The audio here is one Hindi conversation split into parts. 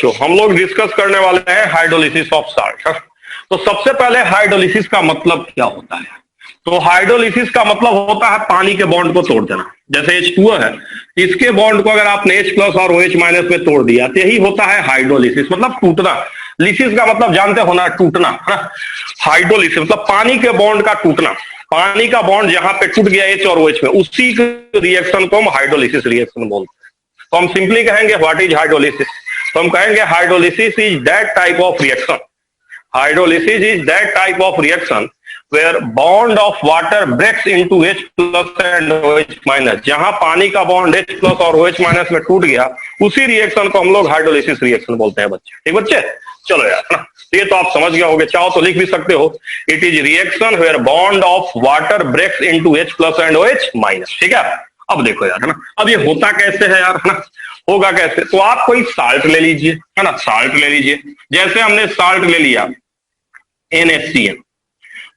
बच्चों हम लोग डिस्कस करने वाले हैं हाइड्रोलिसिस ऑफ साल्ट। तो सबसे पहले हाइड्रोलिसिस का मतलब क्या होता है? तो हाइड्रोलिसिस का मतलब होता है पानी के बॉन्ड को तोड़ देना। जैसे H2O है, इसके बॉन्ड को अगर आपने H प्लस और OH माइनस में तोड़ दिया तो यही होता है हाइड्रोलिसिस, मतलब टूटना। लिसिस का मतलब जानते हो ना, टूटना है। हाइड्रोलिसिस मतलब पानी के बॉन्ड का टूटना। पानी का बॉन्ड जहां पे टूट गया H और OH में, उसी रिएक्शन को हम हाइड्रोलिसिस रिएक्शन बोलते हैं। तो हम सिंपली कहेंगे व्हाट इज हाइड्रोलिसिस? तो हम कहेंगे hydrolysis is that type of reaction. Hydrolysis is that type of reaction where bond of water breaks into H plus and OH minus। जहां पानी का बॉन्ड H प्लस और OH माइनस में टूट गया, उसी रिएक्शन को हम लोग हाइड्रोलिसिस रिएक्शन बोलते हैं बच्चे। ठीक बच्चे, चलो यार ना, ये तो आप समझ गए होंगे, चाहो तो लिख भी सकते हो, it is reaction where bond of water breaks into H plus and OH minus. ठीक है, अब देखो यार, है ना, अब ये होता कैसे है यार, है ना, होगा कैसे? तो आप कोई साल्ट ले लीजिए, है ना, साल्ट ले लीजिए। जैसे हमने साल्ट ले लिया NaCN,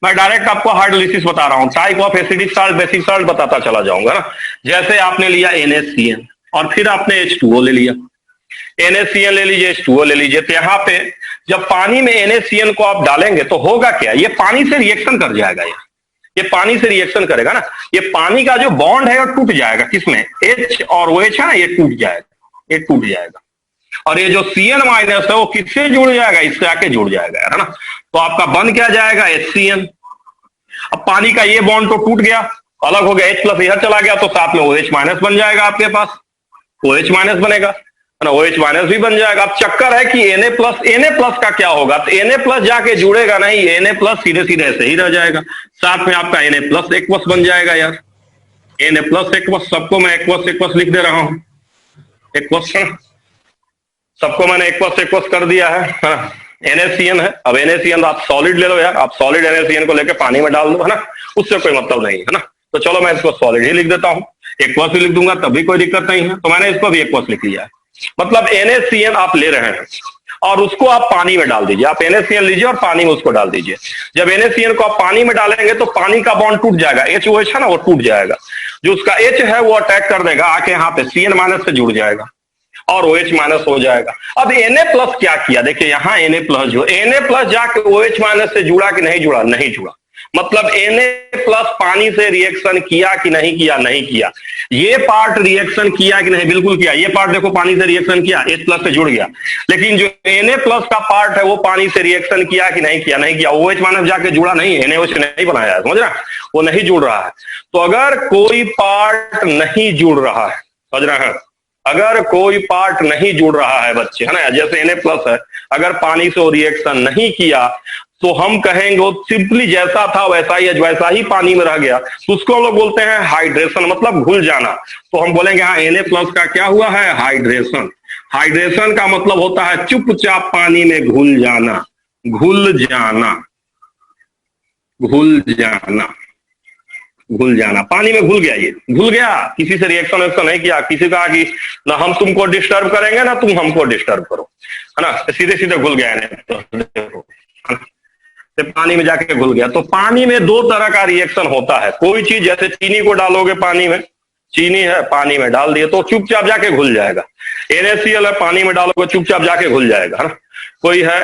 मैं डायरेक्ट आपको हाइड्रोलिसिस बता रहा हूं, type of acidic salt basic salt बताता चला जाऊंगा ना। जैसे आपने लिया NaCN और फिर आपने H2O ले लिया, NaCN ले लीजिए, H2O ले लीजिए, तो यहाँ पे जब पानी में NaCN को आप डालेंगे तो होगा क्या? ये पानी से रिएक्शन कर जाएगा, ये पानी से रिएक्शन करेगा ना। ये पानी का जो बॉन्ड है वो टूट जाएगा, किसमें? H और OH है ना, ये टूट जाएगा, ये टूट जाएगा। और ये जो CN माइनस है वो किससे जुड़ जाएगा? इससे आके जुड़ जाएगा, है ना। तो आपका बन क्या जाएगा? HCN। अब पानी का ये बॉन्ड तो टूट गया, अलग हो गया, H प्लस इधर चला गया, तो साथ में OH माइनस बन जाएगा आपके पास, OH माइनस बनेगा, है ना, OH माइनस भी बन जाएगा। अब चक्कर है कि Na प्लस का क्या होगा? तो Na प्लस जाके जुड़ेगा नहीं, Na प्लस सीधे सीधे ऐसे ही रह जाएगा, साथ में आपका Na प्लस एक्वस बन जाएगा यार। Na प्लस एक्वस, सबको मैं एक्वस लिख दे रहा हूं, एक्वस, सबको मैंने एक्वस कर दिया है। NaCN है, अब NaCN आप सॉलिड ले लो यार, आप सॉलिड NaCN को लेकर पानी में डाल दो, है ना, उससे कोई मतलब नहीं है ना। तो चलो मैं इसको सॉलिड ही लिख देता हूं, एक्वस भी लिख दूंगा तब भी कोई दिक्कत नहीं है, तो मैंने इसको भी एक्वस लिख लिया है। मतलब NaCN आप ले रहे हैं और उसको आप पानी में डाल दीजिए, आप NaCN लीजिए और पानी में उसको डाल दीजिए। जब NaCN को आप पानी में डालेंगे तो पानी का बॉन्ड टूट जाएगा, HOH है ना, वो टूट जाएगा, जो उसका H है वो अटैक कर देगा, आके यहाँ पे CN माइनस से जुड़ जाएगा और OH माइनस हो जाएगा। अब Na प्लस क्या किया? देखिए यहाँ Na प्लस जो Na प्लस जाके OH माइनस से जुड़ा कि नहीं जुड़ा? नहीं जुड़ा। मतलब Na प्लस पानी से रिएक्शन किया कि नहीं किया? नहीं किया। ये पार्ट रिएक्शन किया कि नहीं? बिल्कुल किया। ये पार्ट देखो पानी से रिएक्शन किया, H प्लस से जुड़ गया, लेकिन जो Na प्लस का पार्ट है वो पानी से रिएक्शन किया कि नहीं किया? नहीं किया। OH माइनस जाके जुड़ा नहीं, NaOH नहीं बनाया है, समझ रहा, वो नहीं जुड़ रहा है। तो अगर कोई पार्ट नहीं जुड़ रहा है, समझ रहे हैं, अगर कोई पार्ट नहीं जुड़ रहा है बच्चे, है ना, जैसे Na प्लस है, अगर पानी से वो रिएक्शन नहीं किया तो हम कहेंगे वो सिंपली जैसा था वैसा ही, वैसा ही पानी में रह गया, तो उसको हम लोग बोलते हैं हाइड्रेशन, मतलब घुल जाना। तो हम बोलेंगे हाँ Na प्लस का क्या हुआ है? हाइड्रेशन। हाइड्रेशन का मतलब होता है चुपचाप पानी में घुल जाना, घुल जाना, घुल जाना, घुल जाना, पानी में घुल गया, ये घुल गया, किसी से रिएक्शन नहीं किया, किसी कहा कि ना हम तुमको डिस्टर्ब करेंगे ना तुम हमको डिस्टर्ब करो, है ना, सीधे सीधे घुल गया है, तो पानी में जाके घुल गया। तो पानी में दो तरह का रिएक्शन होता है, कोई चीज जैसे चीनी को डालोगे पानी में, चीनी है पानी में डाल दिए तो चुपचाप जाके घुल जाएगा, NaCl है पानी में डालोगे चुपचाप जाके घुल जाएगा, है ना। कोई है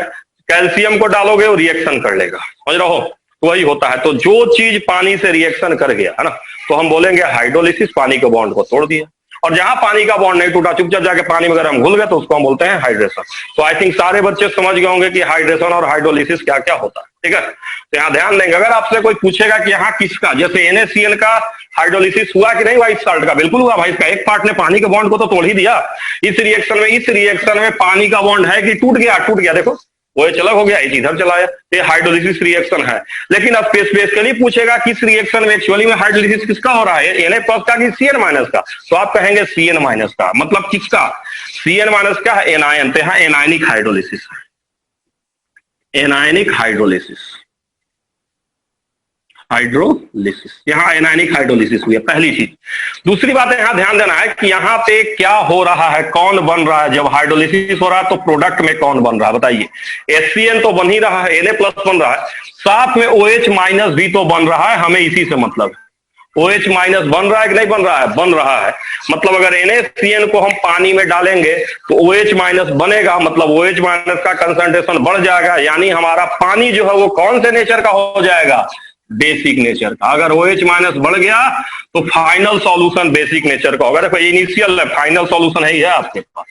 कैल्शियम को डालोगे वो रिएक्शन कर लेगा, समझ रहे हो, वही होता है। तो जो चीज पानी से रिएक्शन कर गया, है ना, तो हम बोलेंगे हाइड्रोलिसिस, पानी के बॉन्ड को तोड़ दिया। और जहां पानी का बॉन्ड नहीं टूटा, चुपचाप जाके पानी में अगर हम घुल गए तो उसको हम बोलते हैं हाइड्रेशन। तो आई थिंक सारे बच्चे समझ गए होंगे कि हाइड्रेशन और हाइड्रोलिसिस क्या क्या होता है, ठीक है। तो यहाँ ध्यान देंगे, अगर आपसे कोई पूछेगा कि यहाँ किसका, जैसे NaCl का हाइड्रोलिसिस हुआ कि नहीं हुआ, इस साल्ट का बिल्कुल हुआ भाई, इसका एक पार्ट ने पानी के बॉन्ड को तो तोड़ ही दिया। इस रिएक्शन में पानी का बॉन्ड है कि टूट गया? टूट गया, देखो वो अलग हो गया, इधर चला आया, ये हाइड्रोलिसिस रिएक्शन है। लेकिन अब स्पेसिफिकली पूछेगा किस रिएक्शन में एक्चुअली में हाइड्रोलिसिस किसका हो रहा है, Na प्लस का कि CN माइनस का, तो आप कहेंगे CN माइनस का। मतलब किसका? CN माइनस का है एनायन, तो यहाँ एनायनिक हाइड्रोलिसिस है, एनायनिक हाइड्रोलिसिस, हाइड्रोलिसिस, यहाँ एनायनिक हाइड्रोलिसिस हुई है, पहली चीज। दूसरी बात है यहाँ ध्यान देना है कि यहाँ पे क्या हो रहा है, कौन बन रहा है। जब हाइड्रोलिसिस हो रहा है तो प्रोडक्ट में कौन बन रहा है बताइए? HCN तो बन ही रहा है, Na प्लस बन रहा है, साथ में OH माइनस भी तो बन रहा है, हमें इसी से मतलब है। OH माइनस बन रहा है कि नहीं बन रहा है? बन रहा है। मतलब अगर NaCN को हम पानी में डालेंगे तो OH माइनस बनेगा, मतलब OH माइनस का कंसंट्रेशन बढ़ जाएगा, यानी हमारा पानी जो है वो कौन से नेचर का हो जाएगा? बेसिक नेचर का। अगर OH माइनस बढ़ गया तो फाइनल सॉल्यूशन बेसिक नेचर का होगा। देखो इनिशियल है, फाइनल सॉल्यूशन है ही है आपके पास।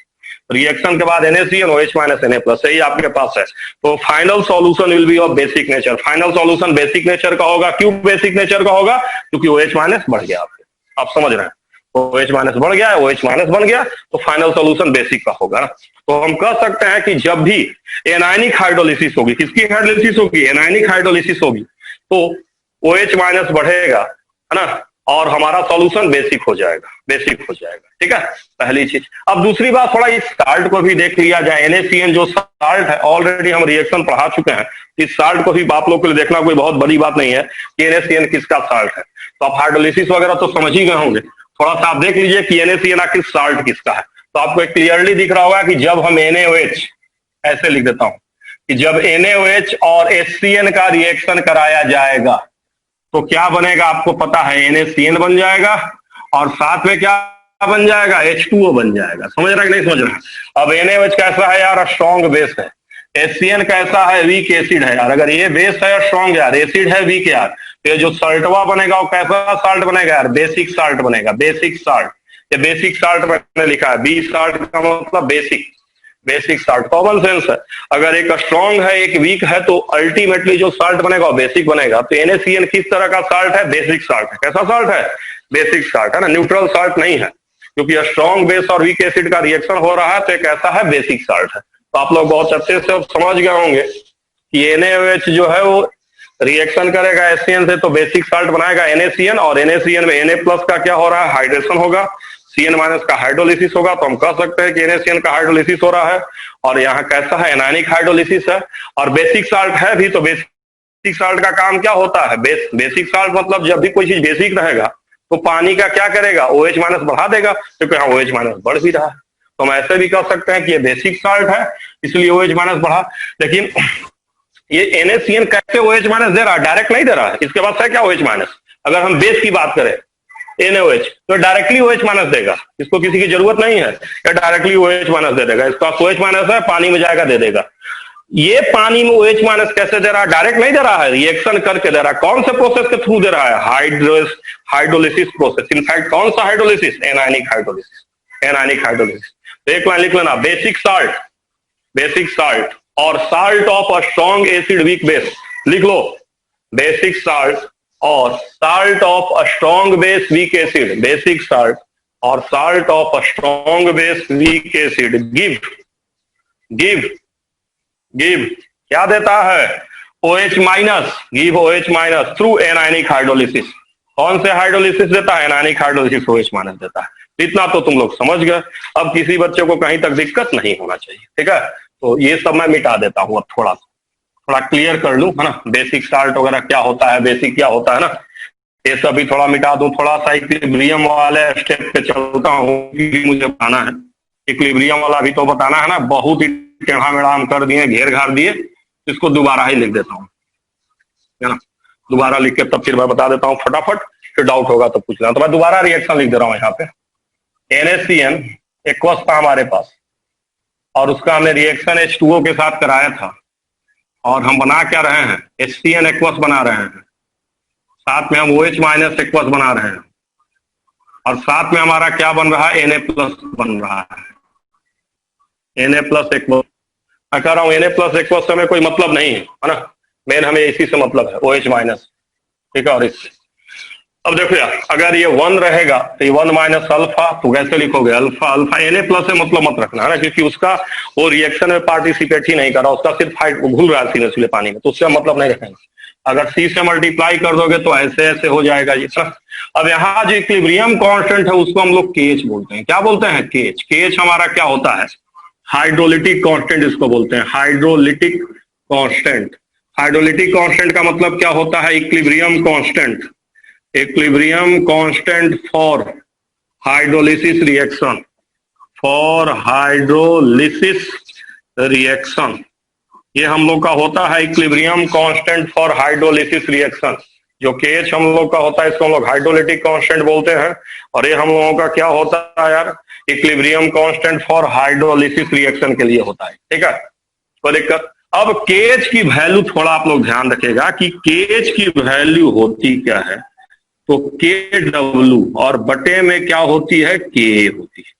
रिएक्शन के बाद NaCN OH minus Na plus यही आपके पास है। तो final solution will be of basic nature. Final solution basic nature का होगा। क्यों बेसिक नेचर का होगा? क्योंकि OH माइनस बढ़ गया आपके। आप समझ रहे हैं? OH माइनस बढ़ गया, OH माइनस बन गया तो फाइनल सॉल्यूशन बेसिक का होगा ना। तो हम कह सकते हैं कि जब भी एनायनिक हाइड्रोलिसिस होगी, किसकी हाइड्रोलिसिस होगी? एनायनिक हाइड्रोलिसिस होगी, तो OH माइनस बढ़ेगा, है ना, और हमारा सॉल्यूशन बेसिक हो जाएगा, बेसिक हो जाएगा। ठीक है, पहली चीज। अब दूसरी बात, थोड़ा इस साल्ट को भी देख लिया जाए। NaCN जो साल्ट है, ऑलरेडी हम रिएक्शन पढ़ा चुके हैं। इस साल्ट को भी आप लोग के लिए देखना कोई बहुत बड़ी बात नहीं है कि NaCN किसका साल्ट है। तो आप हाइड्रोलिसिस वगैरह तो समझ ही गए होंगे। थोड़ा सा आप देख लीजिए कि NaCN आखिर साल्ट किसका है। तो आपको एक क्लियरली दिख रहा होगा कि जब हम NaOH, ऐसे लिख देता हूं कि जब NaOH और HCN का रिएक्शन कराया जाएगा तो क्या बनेगा? आपको पता है NaCN बन जाएगा और साथ में क्या बन जाएगा? H2O बन जाएगा। समझ रहा है कि नहीं समझ रहा? अब NaOH कैसा है यार? स्ट्रॉन्ग बेस है। HCN कैसा है? वीक एसिड है यार। अगर ये बेस है स्ट्रॉन्ग यार, एसिड है वीक यार, तो ये जो सल्टवा बनेगा वो कैसा साल्ट बनेगा यार? बेसिक साल्ट बनेगा। बेसिक साल्ट, ये बेसिक साल्ट मैंने लिखा है। बी साल्ट का मतलब basic, basic salt. Common sense है। अगर एक स्ट्रॉन्ग है एक वीक है तो अल्टीमेटली जो साल्ट बनेगा वो बेसिक बनेगा। तो NaCN किस तरह का साल्ट है? बेसिक साल्ट है। कैसा साल्ट है? बेसिक साल्ट है ना, न्यूट्रल साल्ट नहीं है, क्योंकि स्ट्रॉन्ग बेस और वीक एसिड का रिएक्शन हो रहा है तो एक ऐसा है बेसिक साल्ट है। तो आप लोग बहुत अच्छे से समझ गए होंगे कि NaOH जो है वो रिएक्शन करेगा HCN से तो बेसिक साल्ट बनाएगा NaCN, और NaCN में Na प्लस का क्या हो रहा है? हाइड्रेशन होगा। CN माइनस का हाइड्रोलिसिस होगा। तो हम कह सकते हैं कि NaCN का हाइड्रोलिसिस हो रहा है। और यहाँ कैसा है? एनायनिक हाइड्रोलिसिस है और बेसिक साल्ट है भी। तो बेसिक साल्ट का काम क्या होता है? बेसिक साल्ट मतलब जब भी कोई चीज बेसिक रहेगा तो पानी का क्या करेगा? OH माइनस बढ़ा देगा, क्योंकि यहाँ OH माइनस बढ़ भी रहा है। तो हम ऐसे भी कह सकते हैं कि ये बेसिक साल्ट है इसलिए OH माइनस बढ़ा। लेकिन ये NaCN कैसे OH माइनस दे रहा है? डायरेक्ट नहीं दे रहा है। इसके बाद है क्या? OH minus. अगर हम बेस की बात करें NaOH तो डायरेक्टली OH माइनस देगा, इसको किसी की जरूरत नहीं है, या डायरेक्टली OH माइनस दे देगा। इसका OH माइनस है, पानी में जाएगा दे देगा। ये पानी में OH माइनस कैसे दे रहा है? डायरेक्ट नहीं दे रहा है, रिएक्शन करके दे रहा है। कौन से प्रोसेस के थ्रू दे रहा है? Hydrolysis process. इनफैक्ट कौन सा hydrolysis? Anionic hydrolysis. Anionic hydrolysis. तो एक लाइन लिख लेना, बेसिक साल्ट, बेसिक साल्ट और salt of a strong acid weak base. लिख लो, बेसिक साल्ट और salt of a strong base weak acid. Basic salt और salt of a strong base weak acid give give give क्या देता है? OH minus. Give OH minus through anionic hydrolysis. कौन से हाइड्रोलिसिस देता है? एनायनिक हाइड्रोलिसिस OH माइनस देता है। इतना तो तुम लोग समझ गए। अब किसी बच्चे को कहीं तक दिक्कत नहीं होना चाहिए। ठीक है, तो ये सब मैं मिटा देता हूं। अब थोड़ा क्लियर कर लूं, है ना, बेसिक साल्ट वगैरह क्या होता है, बेसिक क्या होता है ना, ये सब भी थोड़ा मिटा दूं। थोड़ा सा इक्विलिब्रियम वाले स्टेप पे चलता हूं, मुझे बताना है इक्विलिब्रियम वाला भी तो बताना है ना। बहुत ही टेढ़ा मेढ़ा हम कर दिए, घेर घार दिए, इसको दोबारा ही लिख देता हूँ, है ना। दोबारा लिख के तब फिर मैं बता देता हूँ फटाफट, फिर डाउट होगा तो पूछ लेना। तो मैं दोबारा रिएक्शन लिख दे रहा हूँ यहाँ पे। NaCN एक्वस था हमारे पास और उसका हमने रिएक्शन H2O के साथ कराया था, और हम बना क्या रहे हैं? HCN एक्वस बना रहे हैं, साथ में हम OH माइनस एक्वस बना रहे हैं, और साथ में हमारा क्या बन रहा है? Na प्लस बन रहा है। Na प्लस एक्वस मैं कह रहा हूँ। Na प्लस एक्वस से हमें कोई मतलब नहीं है ना, मेन हमें इसी से मतलब है, OH माइनस। ठीक है, और इससे अब देखो यार, अगर ये 1 रहेगा तो ये 1 माइनस अल्फा, तो कैसे लिखोगे? Alpha alpha. Na प्लस से मतलब मत रखना, है ना, क्योंकि उसका वो रिएक्शन में पार्टिसिपेट ही नहीं कर रहा, उसका सिर्फ घुल रहा है सीधे पानी में, तो उससे मतलब नहीं रखेंगे। अगर C से मल्टीप्लाई कर दोगे तो ऐसे ऐसे हो जाएगा ये सब। अब यहाँ जो इक्विलिब्रियम कांस्टेंट है उसको हम लोग KH बोलते हैं। क्या बोलते हैं? KH। KH हमारा क्या होता है? हाइड्रोलिटिक कांस्टेंट इसको बोलते हैं, हाइड्रोलिटिक कांस्टेंट। हाइड्रोलिटिक कांस्टेंट का मतलब क्या होता है? Equilibrium constant. Equilibrium constant for hydrolysis reaction, for hydrolysis reaction, ये हम लोग का होता है equilibrium constant for hydrolysis reaction. जो KH हम लोग का होता है इसको हम लोग हाइड्रोलिटिक कांस्टेंट बोलते हैं, और ये हम लोगों का क्या होता है यार, equilibrium constant for hydrolysis reaction के लिए होता है, ठीक है, कोई दिक्कत। अब KH की वैल्यू थोड़ा आप लोग ध्यान रखेगा कि KH की वैल्यू होती क्या है, तो KW और बटे में क्या होती है, K होती है,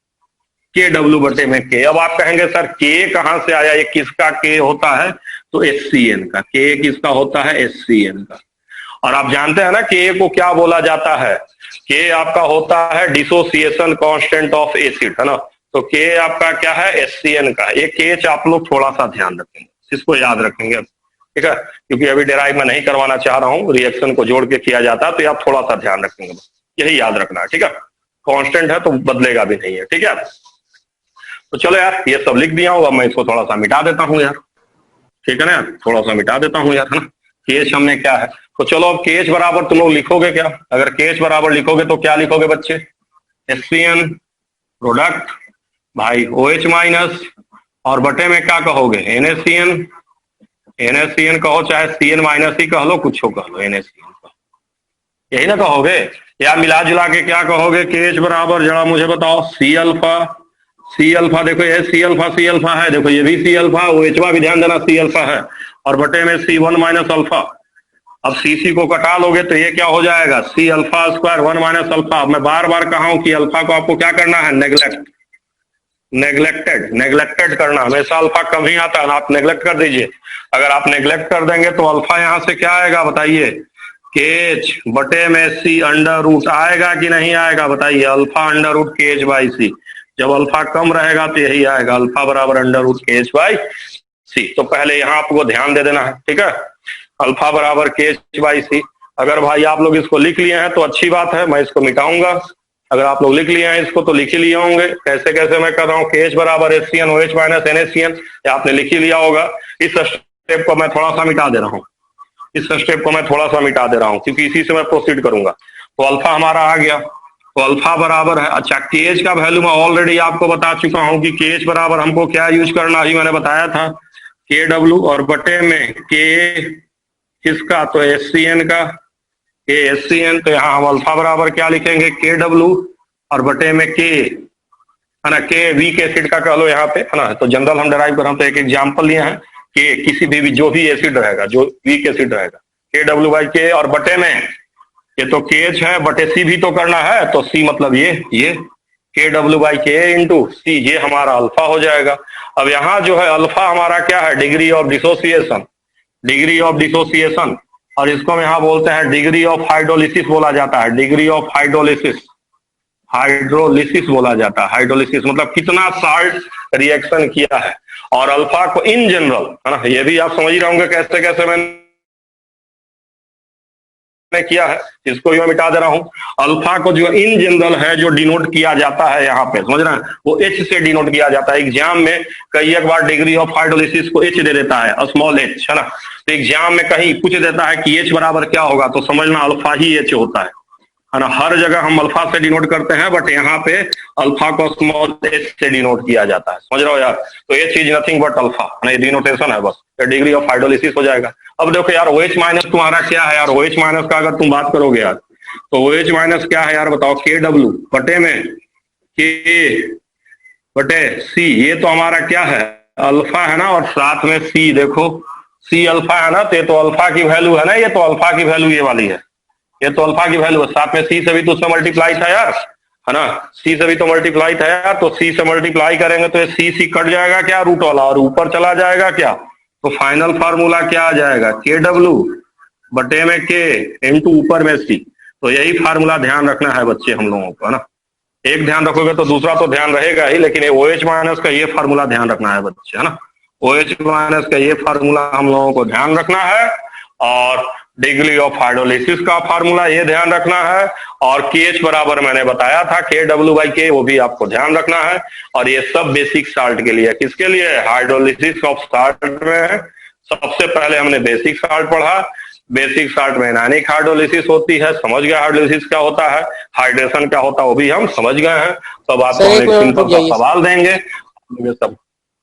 KW बटे में K। अब आप कहेंगे सर K कहां से आया, ये किसका K होता है, तो HCN का K किसका होता है, HCN का। और आप जानते हैं ना K को क्या बोला जाता है, K आपका होता है डिसोसिएशन कांस्टेंट ऑफ एसिड, है ना, तो K आपका क्या है, HCN का। ये KH आप लोग थोड़ा सा ध्यान रखेंगे, इसको याद रखेंगे, ठीक है, क्योंकि अभी डेराइव में नहीं करवाना चाह रहा हूं, रिएक्शन को जोड़ के किया जाता है, तो आप थोड़ा सा ध्यान रखेंगे, यही याद रखना है, ठीक है, कांस्टेंट है तो बदलेगा भी नहीं है, ठीक है। तो चलो यार ये सब लिख दिया हूँ, अब मैं इसको थोड़ा सा मिटा देता हूँ यार, ठीक है ना, थोड़ा सा मिटा देता हूँ यार, है ना। KH हमने क्या है, तो चलो अब KH बराबर तुम लोग लिखोगे क्या, अगर KH बराबर लिखोगे तो क्या लिखोगे बच्चे, HCN प्रोडक्ट भाई OH माइनस, और बटे में क्या कहोगे, NaCN, NaCN कहो चाहे CN माइनस ही कह लो, कुछ कह लो, NaCN कहो, यही ना कहोगे, या मिला जुला के क्या कहोगे, KH बराबर जरा मुझे बताओ, C अल्फा, C अल्फा, देखो ये C अल्फा है, देखो ये भी C अल्फा, OH भी ध्यान देना C अल्फा है, और बटे में C1 माइनस अल्फा। अब CC को कटा लोगे तो ये क्या हो जाएगा, C alpha square 1 minus alpha. अब मैं बार बार कहा हूं कि अल्फा को आपको क्या करना है, नेग्लेक्टेड करना, हमेशा अल्फा कम ही आता है, आप नेग्लेक्ट कर दीजिए। अगर आप नेग्लेक्ट कर देंगे तो अल्फा यहां से क्या आएगा बताइए, KH बटे में C अंडर रूट आएगा कि नहीं आएगा, बताइए, alpha under root KH by C। जब अल्फा कम रहेगा तो यही आएगा, अल्फा बराबर under root KH by C। तो पहले यहां आपको ध्यान दे देना है, ठीक है, अल्फा बराबर KH बाई C। अगर भाई आप लोग इसको लिख लिए हैं तो अच्छी बात है, मैं इसको मिटाऊंगा। अगर आप लोग लिख लिए हैं इसको तो लिख ही लिए होंगे, कैसे कैसे मैं कर रहा हूँ, KH बराबर HCN OH माइनस NaCN, ये आपने लिख ही लिया होगा। इस स्टेप को मैं थोड़ा सा मिटा दे रहा हूँ, इस स्टेप को मैं थोड़ा सा मिटा दे रहा हूँ, क्योंकि इसी से मैं प्रोसीड करूंगा। तो अल्फा हमारा आ गया, तो अल्फा बराबर है, अच्छा KH का वैल्यू मैं ऑलरेडी आपको बता चुका हूं कि KH बराबर हमको क्या यूज करना, अभी मैंने बताया था, KW और बटे में K किसका, तो HCN का, K HCN, तो यहाँ हम अल्फा बराबर क्या लिखेंगे, KW और बटे में K, है ना, K वीक एसिड का कह लो यहाँ पे, है ना, तो जनरल हम डराइव कर रहे हैं, तो एक एग्जाम्पल लिए हैं कि किसी भी जो भी एसिड रहेगा, जो वीक एसिड रहेगा, KW बाई K, और बटे में ये तो KH है, बटे C भी तो करना है, तो C मतलब ये KW by K into C, ये हमारा अल्फा हो जाएगा। अब यहाँ जो है अल्फा हमारा क्या है, डिग्री ऑफ डिसोसिएशन, और इसको हम यहाँ बोलते हैं डिग्री ऑफ हाइड्रोलिसिस बोला जाता है, डिग्री ऑफ हाइड्रोलिसिस बोला जाता है। हाइड्रोलिसिस मतलब कितना साल्ट रिएक्शन किया है, और अल्फा को इन जनरल, है ना, ये भी आप समझ रहे होंगे कैसे कैसे मैंने किया है, इसको भी मैं मिटा दे रहा हूं। अल्फा को जो इन जनरल है जो डिनोट किया जाता है यहाँ पे, समझ रहे हैं, वो H से डिनोट किया जाता है। एग्जाम में कई एक बार डिग्री ऑफ हाइड्रोलिसिस को H दे देता है, स्मॉल h, है ना, तो एग्जाम में कहीं पूछ देता है कि H बराबर क्या होगा, तो समझना अल्फा ही H होता है ना। हर जगह हम अल्फा से डिनोट करते हैं, बट यहाँ पे अल्फा को स्मॉल h से डिनोट किया जाता है, समझ रहे हो यार। तो H is nothing but alpha, ये डिनोटेशन है बस, डिग्री ऑफ हाइड्रोलिसिस हो जाएगा। अब देखो यार OH माइनस तुम्हारा क्या है यार, OH माइनस का अगर तुम बात करोगे यार, तो OH माइनस क्या है यार बताओ, KW बटे में K बटे C, ये तो हमारा क्या है, अल्फा है ना, और साथ में C, देखो C अल्फा है ना, तो ये तो अल्फा की वैल्यू है ना, ये तो अल्फा की वैल्यू ये वाली है, ये तो अल्फा की वैल्यू है, साथ में C से भी तो उसमें मल्टीप्लाई था यार, है ना, C से भी तो मल्टीप्लाई था यार, तो C से मल्टीप्लाई करेंगे तो ये C कट जाएगा क्या, रूट वाला, और ऊपर चला जाएगा क्या, तो फाइनल फार्मूला क्या आ जाएगा, KW बटे में K इंटू ऊपर में C। तो यही फार्मूला ध्यान रखना है बच्चे हम लोगों को, है ना, एक ध्यान रखोगे तो दूसरा तो ध्यान रहेगा ही, लेकिन ये OH माइनस का ये फार्मूला ध्यान रखना है बच्चे, है ना, OH माइनस का ये फार्मूला हम लोगों को ध्यान रखना है, और डिग्री ऑफ हाइड्रोलिसिस का फार्मूला ये ध्यान रखना है, और KH बराबर मैंने बताया था KW बाई K, वो भी आपको ध्यान रखना है। और ये सब बेसिक साल्ट के लिए, किसके लिए, हाइड्रोलिसिस ऑफ साल्ट में सबसे पहले हमने बेसिक साल्ट पढ़ा, बेसिक साल्ट में एनायनिक हाइड्रोलिसिस होती है, समझ गए हाइड्रोलिसिस क्या होता है, हाइड्रेशन क्या होता है वो भी हम समझ गए हैं। सब आपको एक सिंपल सा सवाल देंगे, सब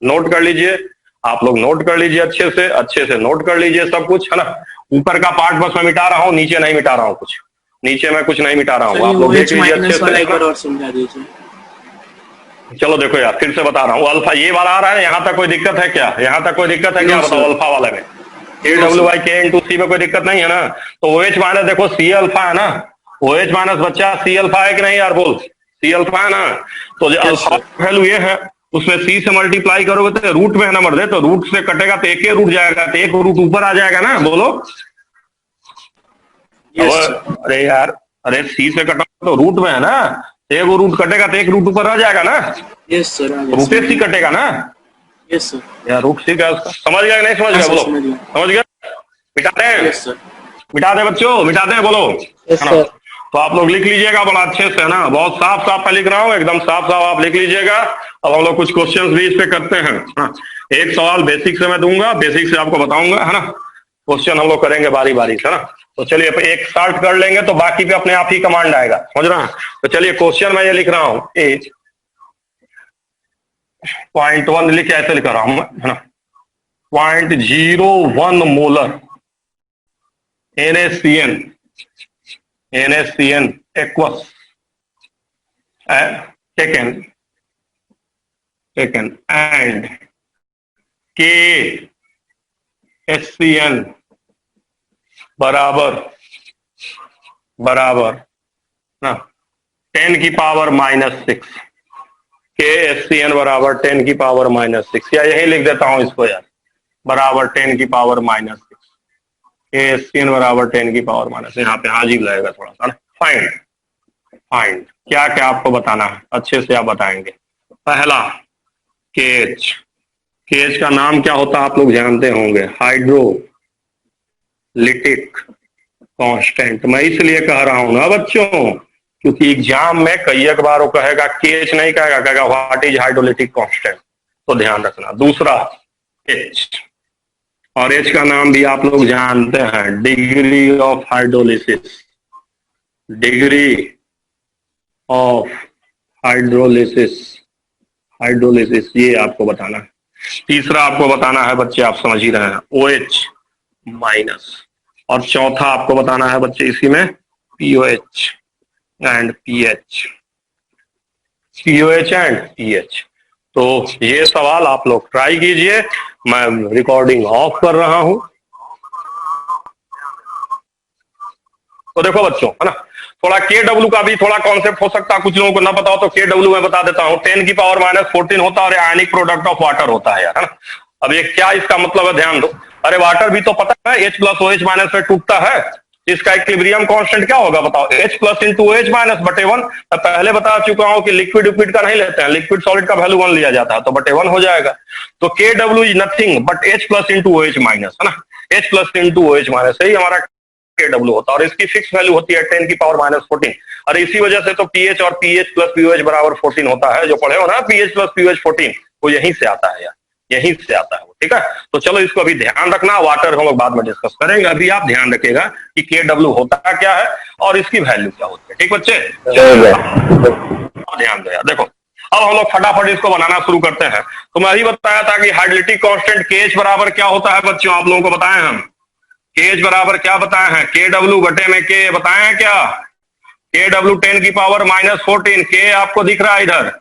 नोट कर लीजिए, आप लोग नोट कर लीजिए, अच्छे से नोट कर लीजिए सब कुछ, है ना। ऊपर का पार्ट बस मैं मिटा रहा हूँ, नीचे नहीं मिटा रहा हूँ कुछ, नीचे मैं कुछ नहीं मिटा रहा हूँ। आप लोग देख लीजिए अच्छे से। एक बार और समझा दीजिए। चलो देखो यार, फिर से बता रहा हूँ। अल्फा ये वाला आ रहा है, यहाँ तक कोई दिक्कत है क्या? यहाँ तक कोई दिक्कत है क्या? बताओ अल्फा वाले में KW/K × C में कोई दिक्कत नहीं है ना? तो OH माइनस देखो C अल्फा है ना, OH माइनस बच्चा C अल्फा है कि नहीं यार? बोल, C अल्फा है ना? तो जो अल्फा वैल्यू ये है, उसमें C से मल्टीप्लाई करोगे तो रूट में है ना मर्दे, तो रूट से कटेगा तो एक ही रूट जाएगा, तो एक रूट ऊपर आ जाएगा ना। बोलो। अरे यार, अरे C से कटा तो रूट में है ना, एक रूट कटेगा तो एक रूट ऊपर आ जाएगा ना। Yes sir. रूट C कटेगा ना। Yes sir. यार रूट C क्या उसका? समझ गया कि नहीं समझ गया? बोलो। समझ गया? मिटाते हैं? Yes sir. मिटाते बच्चों, मिटाते हैं? बोलो। Yes sir. तो आप लोग लिख लीजिएगा बड़ा अच्छे से, है ना? बहुत साफ साफ मैं लिख रहा हूँ, एकदम साफ साफ आप लिख लीजिएगा। अब हम लोग कुछ क्वेश्चंस भी इस पे करते हैं, है ना? एक सवाल बेसिक से मैं दूंगा, बेसिक से आपको बताऊंगा, है ना? क्वेश्चन हम लोग करेंगे बारी बारी से, है ना? तो चलिए एक स्टार्ट कर लेंगे तो बाकी पे अपने आप ही कमांड आएगा, समझ रहे हैं? तो चलिए क्वेश्चन मैं ये लिख रहा हूँ, 0.1 लिख ऐसे लिख रहा हूं मैं, है ना? 0.01 molar NaCN aqueous taken and KHCN बराबर ना 10 की पावर -6, KHCN बराबर 10 की पावर -6, या यही लिख देता हूं इसको यार, बराबर 10 की पावर -6, KHCN बराबर 10 की पावर -6। यहाँ पे हाजिर लगेगा थोड़ा सा ना। फाइंड क्या क्या आपको बताना है, अच्छे से आप बताएंगे। पहला KH का नाम क्या होता है आप लोग जानते होंगे, हाइड्रोलिटिक कांस्टेंट। मैं इसलिए कह रहा हूं ना बच्चों, क्योंकि एग्जाम में कई एक बार वो कहेगा KH नहीं कहेगा, कहेगा व्हाट इज हाइड्रोलिटिक कांस्टेंट, तो ध्यान रखना। दूसरा H, और H का नाम भी आप लोग जानते हैं, degree of hydrolysis. Degree of hydrolysis ये आपको बताना है। तीसरा आपको बताना है बच्चे, आप समझ ही रहे हैं, OH माइनस। और चौथा आपको बताना है बच्चे इसी में POH and pH, POH and pH। तो ये सवाल आप लोग ट्राई कीजिए, मैं रिकॉर्डिंग ऑफ कर रहा हूं। तो देखो बच्चों, है ना, थोड़ा KW का भी थोड़ा कॉन्सेप्ट हो सकता है, कुछ लोगों को ना पता हो, तो KW मैं बता देता हूं। 10 की पावर -14 होता है और आयनिक प्रोडक्ट ऑफ वाटर होता है यार, है ना? अब ये क्या इसका मतलब है, ध्यान दो। अरे वाटर भी तो पता है H + OH- में टूटता है, इसका इक्विलिब्रियम कांस्टेंट क्या होगा बताओ? H+ × OH- /1। मैं पहले बता चुका हूं कि लिक्विड का नहीं लेते हैं, लिक्विड सॉलिड का वैल्यू 1 लिया जाता है, तो /1 हो जाएगा। तो KW is nothing but H+ × OH-, है ना? H+ × OH- यही हमारा KW होता है, और इसकी फिक्स वैल्यू होती है 10 की पावर -14। और इसी वजह से तो pH और pH + pOH बराबर 14 होता है, जो पढ़े हो ना, pH + pOH 14, वो यहीं से आता है यार, यहीं से आता है वो, ठीक है? तो चलो इसको अभी ध्यान रखना, वाटर हम लोग बाद में डिस्कस करेंगे, अभी आप ध्यान रखिएगा कि KW होता क्या है और इसकी वैल्यू क्या होती है, ठीक बच्चे? ध्यान दो यार। देखो अब हम लोग फटाफट इसको बनाना शुरू करते हैं। तो मैं अभी बताया था कि हाइड्रोलिटिक कांस्टेंट KH बराबर क्या होता है बच्चों, आप लोगों को बताए हम। KH बराबर क्या बताए हैं? KW बटे में K बताए हैं क्या? KW 10 की पावर -14, K आपको दिख रहा है इधर,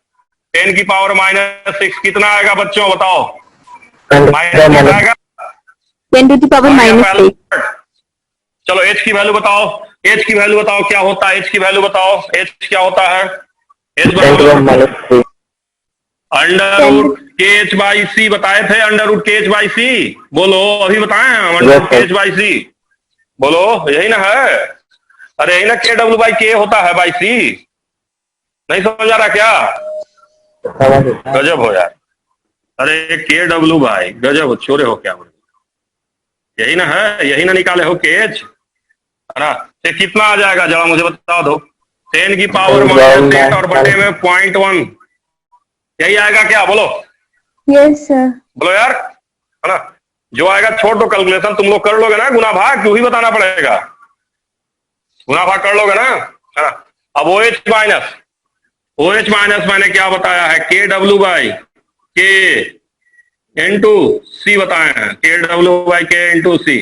10 की पावर -6, कितना आएगा बच्चों बताओ? माइनस आएगा 10 to the power -6। चलो H की वैल्यू बताओ, H की वैल्यू बताओ क्या होता है, H की वैल्यू बताओ, H क्या होता है? H बराबर √KH/C बताए थे, √KH/C, बोलो अभी बताए हैं, √KH/C, बोलो यही ना है? अरे यही ना KW/K होता है बाई C, नहीं समझ आ रहा क्या? गजब हो यार, अरे KW भाई गजब हो, छोरे हो क्या? यही ना है, यही ना निकाले हो KH, है ना? ये कितना आ जाएगा जरा मुझे बता दो। 10 की पावर -8 और बटे में 0.1, यही आएगा क्या? बोलो। Yes sir. बोलो यार, है ना? जो आएगा छोड़ दो, कैलकुलेशन तुम लोग कर लोगे ना, गुना भाग क्यों ही बताना पड़ेगा, गुना भाग कर लोगे ना, है ना? अब OH माइनस मैंने क्या बताया है? KW/K × C बताए हैं, KW/K × C।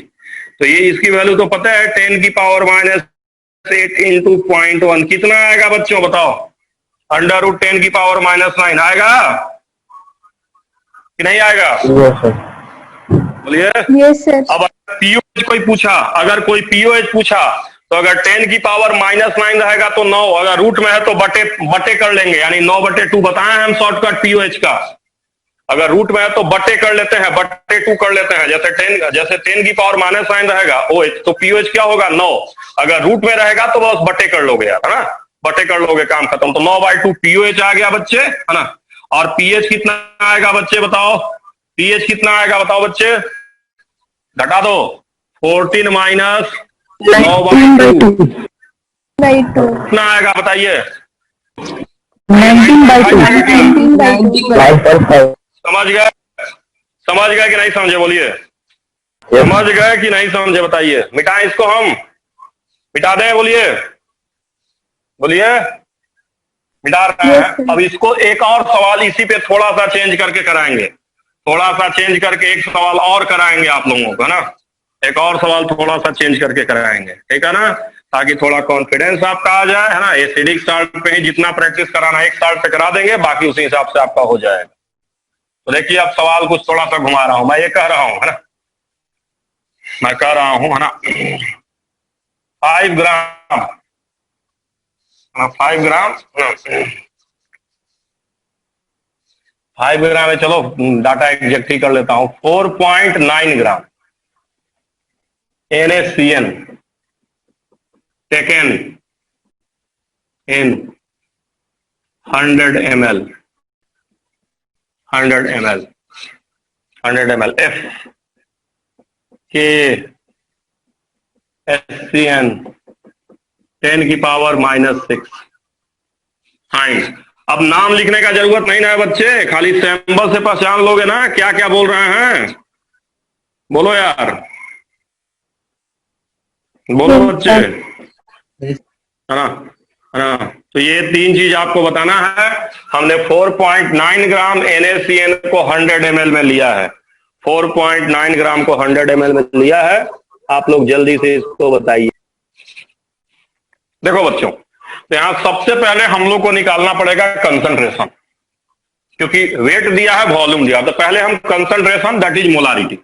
तो ये इसकी वैल्यू तो पता है 10 की पावर -8 इंटू 0.1 कितना आएगा बच्चों बताओ? √10 की पावर -9 आएगा कि नहीं आएगा? बोलिए। Yes, sir. अब पीओएच कोई पूछा, अगर कोई पीओएच पूछा तो अगर 10 की पावर -9 रहेगा तो 9, अगर रूट में है तो बटे कर लेंगे, यानी 9/2 बताए हम शॉर्टकट पीओएच का। अगर रूट में है तो बटे कर लेते हैं, बटे 2 कर लेते हैं। जैसे 10 की पावर -9 रहेगा ओएच, तो पीओएच क्या होगा 9। अगर रूट में रहेगा तो बस बटे कर लोगे यार, है ना, बटे कर लोगे, काम खत्म। तो 9/2 पीओएच आ गया बच्चे, है ना। और पीएच कितना आएगा बच्चे बताओ? पीएच कितना आएगा बताओ बच्चे? घटा दो, 14 माइनस 9/2 कितना आएगा बताइए? 19/2. समझ गए? समझ गए कि नहीं समझे? बोलिए। समझ गए कि नहीं समझे बताइए? मिटाएं इसको, हम मिटा दें? बोलिए बोलिए। मिटा रहे हैं। अब इसको एक और सवाल इसी पे थोड़ा सा चेंज करके कराएंगे, थोड़ा सा चेंज करके एक सवाल और कराएंगे आप लोगों को, है ना। एक और सवाल थोड़ा सा चेंज करके कराएंगे, ठीक है ना, ताकि थोड़ा कॉन्फिडेंस आपका आ जाए, है ना। एसिडिक साल्ट पे ही जितना प्रैक्टिस कराना है एक साल्ट पे करा देंगे, बाकी उसी हिसाब से आपका हो जाएगा। तो देखिए अब सवाल कुछ थोड़ा सा घुमा रहा हूं, मैं ये कह रहा हूं, है ना, मैं कह रहा हूं, है ना, 5 ग्राम, 5 ग्राम, 5 ग्राम है, चलो डाटा एग्जैक्ट ही कर लेता हूं, 4.9 ग्राम NaCN taken in 100 ml, 100 ml, 100 ml F K SCN 10 की पावर -6 साइंस। अब नाम लिखने का जरूरत नहीं ना बच्चे, खाली सैंपल से पहचान लोगे ना क्या क्या बोल रहे हैं। बोलो यार, बोलो बच्चे, है ना, है ना। तो ये 3 चीज आपको बताना है। हमने 4.9 ग्राम NaCN को 100 ml में लिया है, 4.9 ग्राम को 100 ml में लिया है। आप लोग जल्दी से इसको बताइए। देखो बच्चों, तो यहां सबसे पहले हम लोग को निकालना पड़ेगा कंसंट्रेशन, क्योंकि वेट दिया है, वॉल्यूम दिया। तो पहले हम concentration, that is molarity,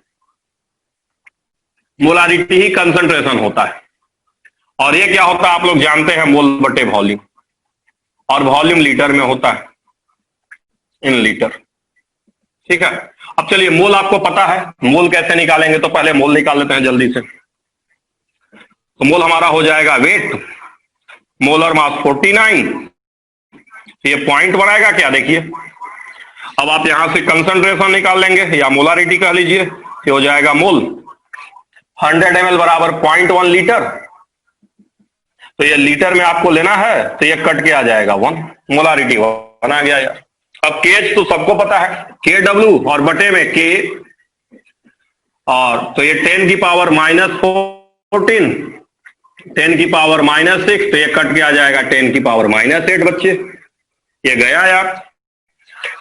molarity he concentration होता है। और ये क्या होता है आप लोग जानते हैं, मोल बटे वॉल्यूम, और वॉल्यूम लीटर में होता है, इन लीटर, ठीक है। अब चलिए मोल आपको पता है, मोल कैसे निकालेंगे? तो पहले मोल निकाल लेते हैं जल्दी से। तो मोल हमारा हो जाएगा वेट, मोलर मास 49, तो ये पॉइंट बनाएगा क्या, देखिए। अब आप यहां से कंसंट्रेशन निकाल लेंगे, या मोलारिटी कह लीजिए, ये हो जाएगा मोल। 100 ml बराबर 0.1 लीटर, तो ये लीटर में आपको लेना है, तो ये कट के आ जाएगा 1, मोलारिटी बना गया यार। अब केएच तो सबको पता है, KW और बटे में K, और तो ये 10 की पावर -14, 10 की पावर -6, तो ये कट के आ जाएगा 10 की पावर -8 बच्चे, ये गया यार।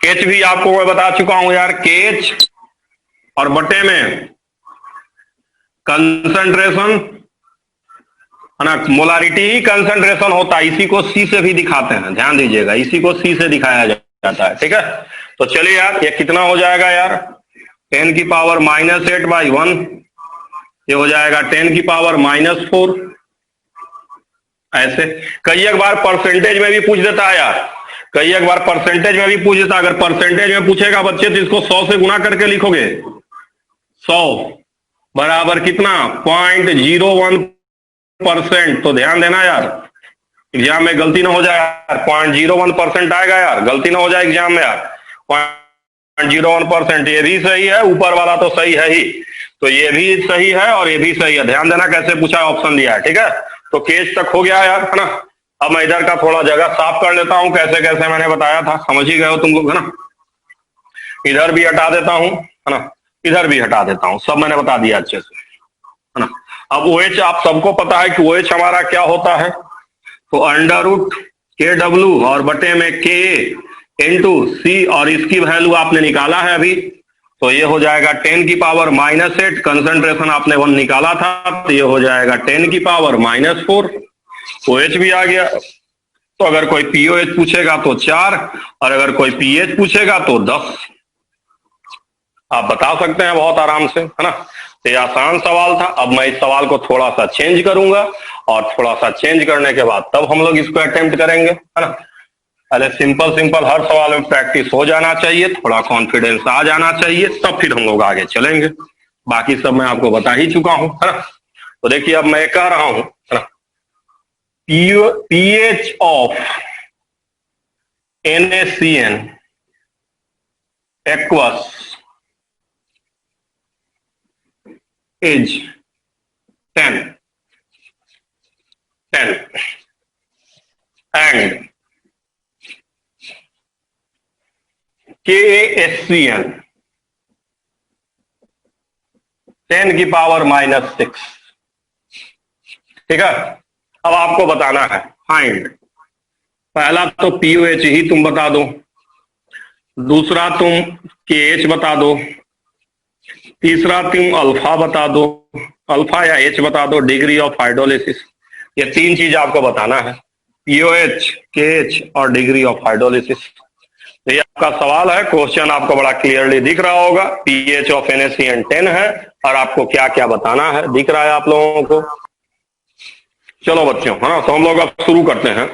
केएच भी आपको मैं बता चुका हूं यार, केएच और बटे में कंसंट्रेशन, है ना, मोलारिटी ही कंसंट्रेशन होता है। इसी को C से भी दिखाते हैं, ध्यान दीजिएगा, इसी को C से दिखाया जाता है, ठीक है। तो चलिए यार, ये कितना हो जाएगा यार, 10 की पावर -8/1, ये हो जाएगा 10 की पावर -4। ऐसे कई एक बार परसेंटेज में भी पूछ देता है यार, कई एक बार परसेंटेज में भी पूछ देता है। अगर परसेंटेज में पूछेगा बच्चे तो इसको 100 से गुना करके लिखोगे, 100 बराबर कितना, 0.01%। तो ध्यान देना यार, एग्जाम में गलती ना हो जाए यार, 0.01% आएगा यार, गलती ना हो जाए एग्जाम में यार। 0.01% ये भी सही है, ऊपर वाला तो सही है ही, तो ये भी सही है और ये भी सही है। ध्यान देना कैसे पूछा, ऑप्शन दिया है, ठीक है। तो केस तक हो गया यार, है ना। अब मैं इधर का थोड़ा जगह साफ कर लेता हूं, कैसे कैसे मैंने बताया था, समझ ही गए हो तुम लोग, है ना। इधर भी हटा देता हूं, है ना, इधर भी हटा देता हूं, सब मैंने बता दिया अच्छे से, है ना। अब OH आप सबको पता है कि OH हमारा क्या होता है, तो √KW और बटे में K × C, और इसकी वैल्यू आपने निकाला है अभी, तो ये हो जाएगा 10 की पावर -8, कंसंट्रेशन आपने 1 निकाला था, तो ये हो जाएगा 10 की पावर -4। OH भी आ गया। तो अगर कोई POH पूछेगा तो 4, और अगर कोई pH पूछेगा तो 10। आप बता सकते हैं बहुत आराम से, है ना। तो ये आसान सवाल था। अब मैं इस सवाल को थोड़ा सा चेंज करूंगा, और थोड़ा सा चेंज करने के बाद तब हम लोग इसको अटेम्प्ट करेंगे, है ना। पहले सिंपल हर सवाल में प्रैक्टिस हो जाना चाहिए, थोड़ा कॉन्फिडेंस आ जाना चाहिए, तब फिर हम लोग आगे चलेंगे। बाकी सब मैं आपको बता ही चुका हूं, है ना। तो देखिए अब मैं कह रहा हूं, है ना, pH of NaCN aqueous is 10 and KaSCN 10 की पावर -6। ठीक है। अब आपको बताना है फाइंड। पहला तो POH ही तुम बता दो, दूसरा तुम KH बता दो, तीसरा तुम अल्फा बता दो, अल्फा या H बता दो, डिग्री ऑफ हाइड्रोलिसिस। ये 3 चीज आपको बताना है, POH, KH और डिग्री ऑफ हाइड्रोलिसिस। तो ये आपका सवाल है। क्वेश्चन आपको बड़ा क्लियरली दिख रहा होगा। pH ऑफ NaCN 10 है, और आपको क्या क्या बताना है दिख रहा है आप लोगों को। चलो बच्चों, है ना, तो हम लोग अब शुरू करते हैं।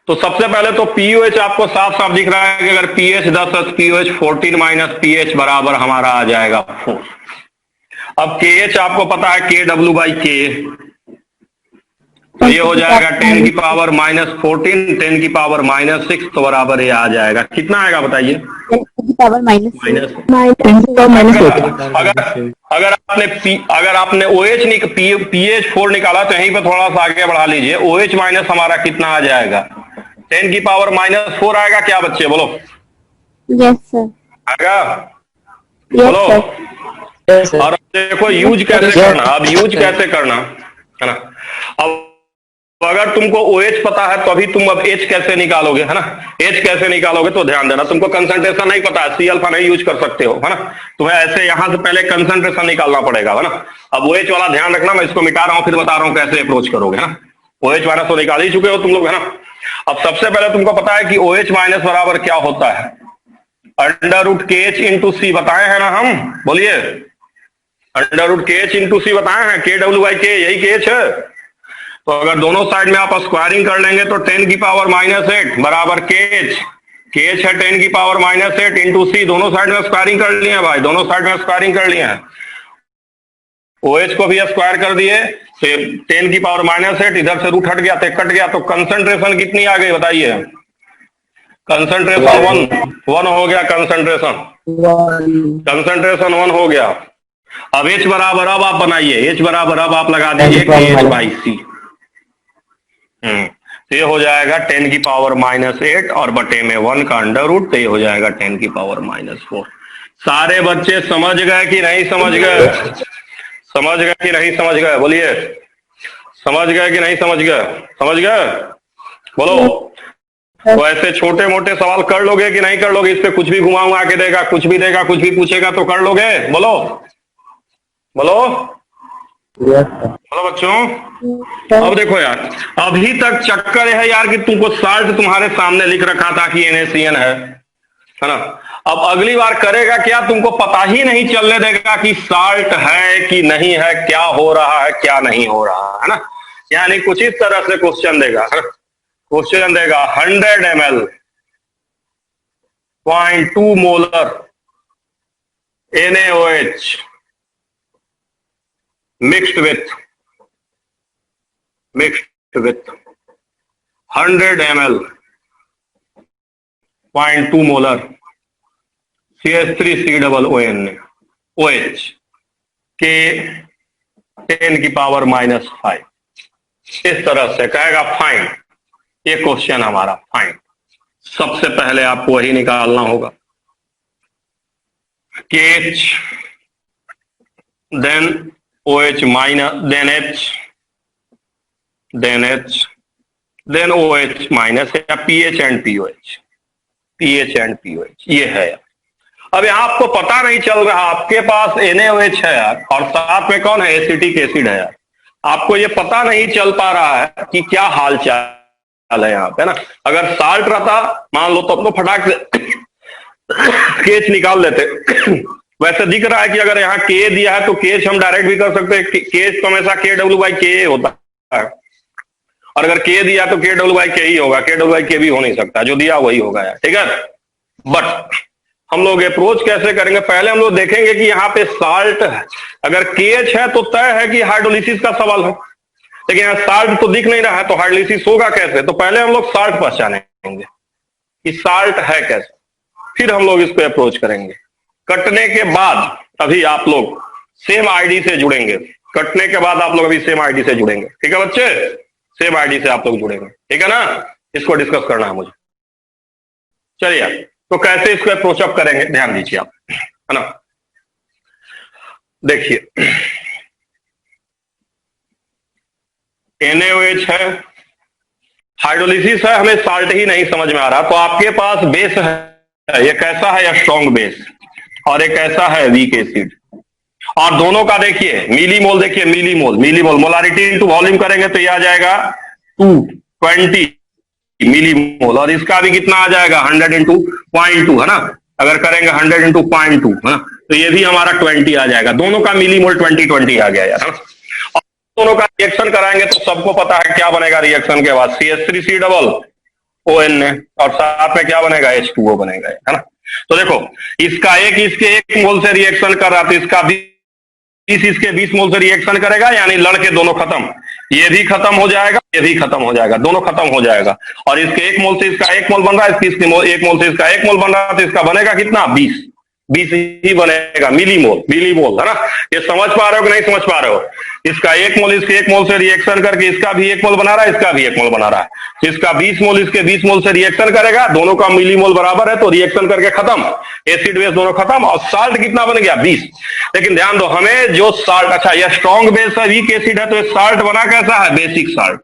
तो सबसे पहले तो POH आपको साफ साफ दिख रहा है कि अगर pH 10 है, POH 14 माइनस pH बराबर हमारा आ जाएगा 4। अब KH आपको पता है KW/K, तो ये हो जाएगा 10 की पावर -14, 10 की पावर -6, तो बराबर ये आ जाएगा। कितना आएगा बताइए? 10 की पावर -8। अगर आपने OH pH 4 निकाला, तो यहीं पे थोड़ा सा आगे बढ़ा लीजिए। OH माइनस हमारा कितना आ जाएगा? 10 की पावर -4 आएगा क्या बच्चे, बोलो? Yes sir. आएगा? यस बोलो। Yes, sir. और देखो यूज कैसे करना, अब यूज कैसे करना, है ना। अब अगर तुमको OH पता है तो अभी तुम अब H कैसे निकालोगे, है ना। H कैसे निकालोगे तो ध्यान देना, तुमको कंसंट्रेशन नहीं पता है, C अल्फा नहीं यूज कर सकते हो, है ना। तुम्हें ऐसे यहां से पहले कंसंट्रेशन निकालना पड़ेगा, है ना। अब OH वाला ध्यान रखना, मैं इसको मिटा रहा हूं, फिर बता रहा हूं कैसे अप्रोच करोगे, है ना। OH माइनस तो निकाल ही चुके हो तुम लोग, है ना। अब सबसे पहले तुमको पता है कि OH माइनस बराबर क्या होता है, √KH × C बताए हैं ना हम, बोलिए। √KH × C बताए हैं, KW/K यही KH है। तो अगर दोनों साइड में आप स्क्वायरिंग कर लेंगे तो 10 की पावर -8 बराबर KH है 10 की पावर -8 × C। दोनों साइड में स्क्वायरिंग कर लिए हैं भाई, दोनों साइड में स्क्वायरिंग कर लिए हैं। OH को भी स्क्वायर कर दिए, फिर 10 की पावर -8, इधर से रूट हट गया तो कट गया, तो कंसंट्रेशन कितनी आ गई बताइए? कंसंट्रेशन 1 हो गया, कंसंट्रेशन 1 हो गया। अब H बराबर अब आप बनाइए, H बराबर अब आप लगा दीजिए KH/C। तो ये हो जाएगा 10 की पावर -8 और बटे में 1 का √, तो ये हो जाएगा 10 की पावर -4। सारे बच्चे समझ गए कि नहीं समझ गए? समझ गए कि नहीं समझ गए, बोलिए। समझ गए कि नहीं समझ गए? समझ गए, बोलो। तो ऐसे छोटे मोटे सवाल कर लोगे कि नहीं कर लोगे? इस पे कुछ भी घुमा के देगा, कुछ भी देगा, कुछ भी पूछेगा तो कर लोगे, बोलो बोलो। बोलो बच्चों। अब देखो यार, अभी तक चक्कर है यार कि तुमको साल्ट तुम्हारे सामने लिख रखा था कि NaCN है ना। अब अगली बार करेगा क्या, तुमको पता ही नहीं चलने देगा कि साल्ट है कि नहीं है, क्या हो रहा है क्या नहीं हो रहा है ना। यानी कुछ इस तरह से क्वेश्चन देगा, क्वेश्चन देगा 100 ml 0.2 molar NaOH mixed with 100 ml 0.2 molar CH3COON OH के 10 की पावर -5। इस तरह से कहेगा फाइंड। ये क्वेश्चन हमारा फाइंड। सबसे पहले आपको वही निकालना होगा, KH then OH minus then H then OH minus या PH एंड POH ये है। अब यहाँ आपको पता नहीं चल रहा, आपके पास NaOH है यार, और साथ में कौन है, एसिटिक एसिड है यार। आपको ये पता नहीं चल पा रहा है कि क्या हाल चाल है यहाँ पे ना। अगर साल्ट रहता मान लो तो अपने फटाक से केच निकाल लेते। वैसे दिख रहा है कि अगर यहाँ के दिया है तो केच हम डायरेक्ट भी कर सकते हैं, केच तो हमेशा KW/Ka होता है, और अगर के दिया तो KW/K ही होगा, KW/K भी हो नहीं सकता, जो दिया वही होगा यार, ठीक है। बट हम लोग अप्रोच कैसे करेंगे, पहले हम लोग देखेंगे कि यहाँ पे साल्ट है, अगर KH है तो तय है कि हाइड्रोलिसिस का सवाल है, लेकिन यहाँ साल्ट तो दिख नहीं रहा है, तो हाइड्रोलिसिस होगा कैसे। तो पहले हम लोग साल्ट पहचानेंगे कि साल्ट है कैसे, फिर हम लोग इसको अप्रोच करेंगे। कटने के बाद अभी आप लोग सेम आईडी से जुड़ेंगे, कटने के बाद आप लोग अभी सेम आईडी से जुड़ेंगे, ठीक है बच्चे, सेम आईडी से आप लोग जुड़ेंगे, ठीक है ना। इसको डिस्कस करना है मुझे। चलिए, तो कैसे इसको अप्रोच अप करेंगे, ध्यान दीजिए आप, है ना। देखिए, NaOH है, हाइड्रोलिसिस है, हमें साल्ट ही नहीं समझ में आ रहा, तो आपके पास बेस है, ये कैसा है, स्ट्रॉन्ग बेस, और एक ऐसा है वीक एसिड, और दोनों का देखिए मिलीमोल, देखिए मिलीमोल मोलारिटी इंटू वॉल्यूम करेंगे तो ये आ जाएगा 220 मिलीमोल, और इसका भी कितना आ जाएगा 100 इंटू 0.2, है ना। अगर करेंगे 100 इंटू 0.2, है ना, तो ये भी हमारा 20 आ जाएगा। दोनों का मिलीमोल 20 आ गया यार, और दोनों का रिएक्शन कराएंगे तो सबको पता है क्या बनेगा रिएक्शन के बाद, CH3C डबल ONA, और साथ में क्या बनेगा, H2O बनेगा, है ना। तो देखो, इसका इसके 1 मोल से रिएक्शन कर रहा, तो इसका 20 इसके 20 मोल से रिएक्शन करेगा, यानी लड़के दोनों खत्म, ये भी खत्म हो जाएगा, ये भी खत्म हो जाएगा, दोनों खत्म हो जाएगा। और इसके 1 मोल से इसका 1 मोल बन रहा है, इसके 1 मोल से इसका 1 मोल बन रहा है, तो इसका बनेगा कितना, 20 ही बनेगा, मिलीमोल, है ना। ये समझ पा रहे हो कि नहीं समझ पा रहे हो। इसका 1 मोल इसके 1 मोल से रिएक्शन करके इसका भी 1 मोल बना रहा है, इसका भी 1 मोल बना रहा है, तो इसका 20 मोल इसके 20 मोल से रिएक्शन करेगा, दोनों का मिलीमोल बराबर है, तो रिएक्शन करके खत्म, एसिड बेस दोनों खत्म, और साल्ट कितना बन गया, 20। लेकिन ध्यान दो, हमें जो साल्ट, अच्छा यह स्ट्रॉन्ग बेस है, वीक एसिड है, तो ये साल्ट बना कैसा है, बेसिक साल्ट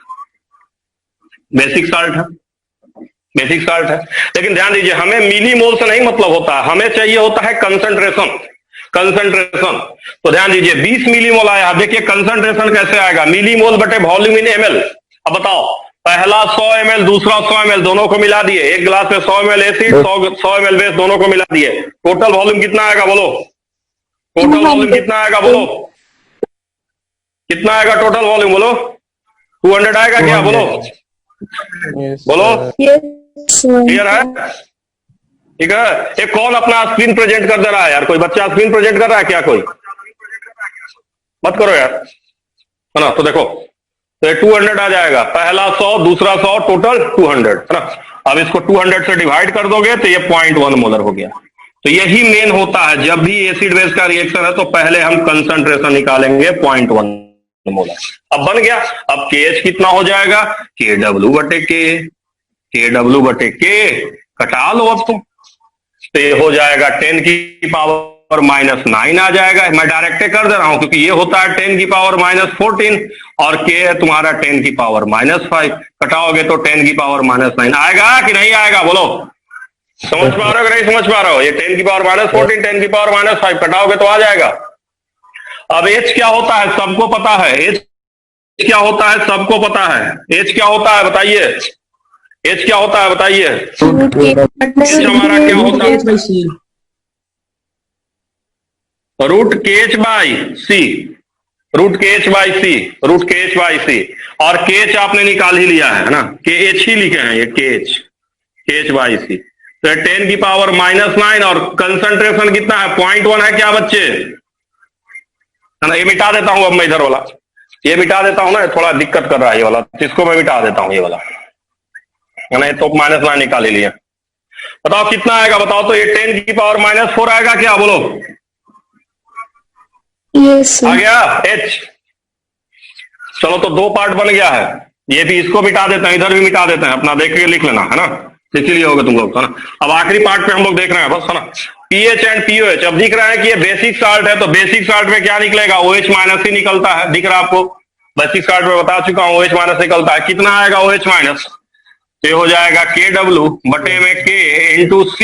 है। लेकिन ध्यान दीजिए, हमें मिलीमोल से नहीं मतलब होता, हमें चाहिए होता है कंसंट्रेशन। तो ध्यान दीजिए, 20 मिलीमोल आया, देखिए कंसंट्रेशन कैसे आएगा, मिलीमोल बटे वॉल्यूम इन ml। अब बताओ, पहला 100 ml, दूसरा 100 ml, दोनों को मिला दिए, एक गिलास में 100 ml एसिड, 100 ml बेस, दोनों को मिला दिए, टोटल वॉल्यूम कितना आएगा बोलो, टोटल वॉल्यूम कितना आएगा बोलो, कितना आएगा टोटल वॉल्यूम बोलो, 200 आएगा क्या, बोलो बोलो, क्लियर है, ठीक है। एक कौन अपना स्क्रीन प्रेजेंट कर दे रहा है यार, कोई बच्चा स्क्रीन प्रेजेंट कर रहा है क्या, कोई मत करो यार, है ना। तो देखो, तो 200 आ जाएगा, पहला 100, दूसरा 100, टोटल 200, है ना। अब इसको 200 से डिवाइड कर दोगे तो ये 0.1 मोलर हो गया। तो यही मेन होता है, जब भी एसिड बेस का रिएक्शन है तो पहले हम कंसंट्रेशन निकालेंगे 0.1 मोलर। अब बन गया, अब KH कितना हो जाएगा, KW/K, कटा लो अब तो ये हो जाएगा 10 की पावर -9 आ जाएगा। मैं डायरेक्ट कर दे रहा हूं क्योंकि ये होता है 10 की पावर -14 और K है तुम्हारा 10 की पावर -5, कटाओगे तो 10 की पावर -9 आएगा कि नहीं आएगा, बोलो समझ पा रहे हो कि नहीं समझ पा रहे हो। ये 10 की पावर -14, 10 की पावर -5 कटाओगे तो आ जाएगा। अब H क्या होता है सबको पता है, H क्या होता है सबको पता है, H क्या होता है बताइए, H क्या होता है बताइए, H हमारा क्या होता है, √KH/C, √KH/C, और KH आपने निकाल ही लिया है ना, KH ही लिखे हैं ये, KH/C। तो 10 की पावर -9 और कंसंट्रेशन कितना है, 0.1 है क्या बच्चे, है ना। ये मिटा देता हूं अब मैं, इधर वाला ये मिटा देता हूं ना, थोड़ा दिक्कत कर रहा है ये वाला, इसको मैं मिटा देता हूं, ये वाला है ना, तो -9 निकाल ही लिया। बताओ कितना आएगा, बताओ तो, ये 10 की पावर -4 आएगा क्या, बोलो यस आ गया H। चलो तो 2 पार्ट बन गया है, ये भी इसको मिटा देते हैं, इधर भी मिटा देते हैं, अपना देख के लिख लेना, है ना, इसीलिए होगा तुम लोग, है ना। अब आखिरी पार्ट पे हम लोग देख रहे हैं बस, है ना, PH एंड POH। अब दिख रहा है कि ये बेसिक साल्ट है, तो बेसिक साल्ट में क्या निकलेगा, OH- ही निकलता है, दिख रहा है आपको, बेसिक साल्ट में बता चुका हूं, OH- निकलता है, कितना आएगा OH-, तो ये हो जाएगा KW/K × C,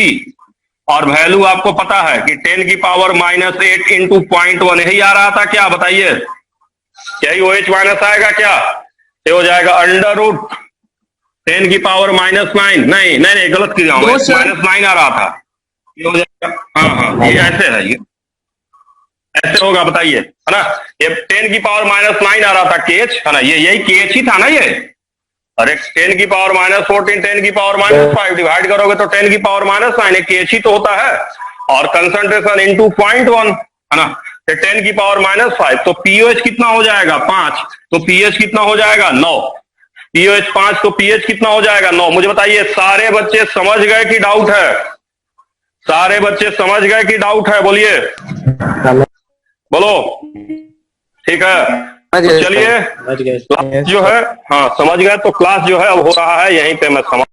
और वैल्यू आपको पता है कि 10 की पावर -8 इंटू 0.1 यही आ रहा था क्या, बताइए यही OH माइनस आएगा क्या? ये हो जाएगा √10 की पावर -9, नहीं गलत किया हूं, दो सर। -9 आ रहा था, ये हो जाएगा, हाँ ये ऐसे है, ये ऐसे होगा, बताइए, है ना? ये 10 की पावर -9 आ रहा था KH, है ना? ये यही KH ही था ना ये। अरे 10 की पावर -14, 10 की पावर -5 डिवाइड करोगे तो 10 की पावर -9 KH ही तो होता है, और कंसंट्रेशन इंटू 0.1, है ना? तो 10 की पावर -5, तो pOH कितना हो जाएगा 5, तो pH कितना हो जाएगा 9, pOH 5 तो pH कितना हो जाएगा 9। मुझे बताइए सारे बच्चे समझ गए कि डाउट है? सारे बच्चे समझ गए कि डाउट है? बोलिए, बोलो, ठीक है? तो चलिए समझ गए। क्लास जो है, हाँ समझ गए, तो क्लास जो है अब हो रहा है यहीं पे मैं समाप्त